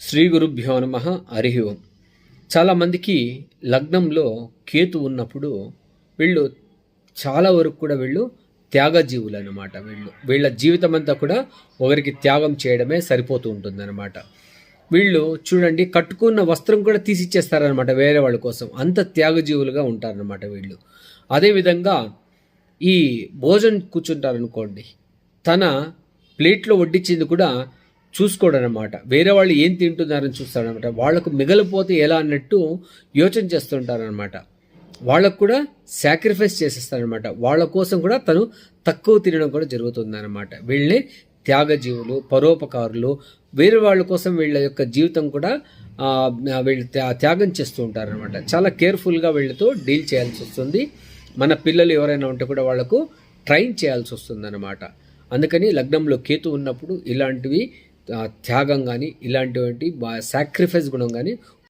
శ్రీ గురుభ్యో నమ. హరి ఓం. చాలామందికి లగ్నంలో కేతు ఉన్నప్పుడు వీళ్ళు చాలా వరకు కూడా వీళ్ళు త్యాగజీవులు అనమాట. వీళ్ళ జీవితం అంతా కూడా ఒకరికి త్యాగం చేయడమే సరిపోతూ ఉంటుందన్నమాట. వీళ్ళు చూడండి, కట్టుకున్న వస్త్రం కూడా తీసిచ్చేస్తారనమాట వేరే వాళ్ళ కోసం. అంత త్యాగజీవులుగా ఉంటారనమాట వీళ్ళు. అదేవిధంగా ఈ భోజనం కూర్చుంటారనుకోండి, తన ప్లేట్లో వడ్డించింది కూడా చూసుకోడనమాట. వేరే వాళ్ళు ఏం తింటున్నారని చూస్తాడనమాట. వాళ్ళకు మిగలిపోతే ఎలా అన్నట్టు యోచన చేస్తుంటారనమాట. వాళ్ళకు కూడా సాక్రిఫైస్ చేసేస్తారనమాట. వాళ్ళ కోసం కూడా తను తక్కువ తినడం కూడా జరుగుతుందన్నమాట. వీళ్ళని త్యాగజీవులు, పరోపకారులు, వేరే వాళ్ళ కోసం వీళ్ళ యొక్క జీవితం కూడా వీళ్ళు త్యాగం చేస్తూ ఉంటారనమాట. చాలా కేర్ఫుల్గా వీళ్ళతో డీల్ చేయాల్సి వస్తుంది. మన పిల్లలు ఎవరైనా ఉంటే కూడా వాళ్లకు ట్రైన్ చేయాల్సి వస్తుందన్నమాట. అందుకని లగ్నంలో కేతు ఉన్నప్పుడు ఇలాంటివి త్యాగం కానీ, ఇలాంటివంటి సాక్రిఫైస్ గుణం కానీ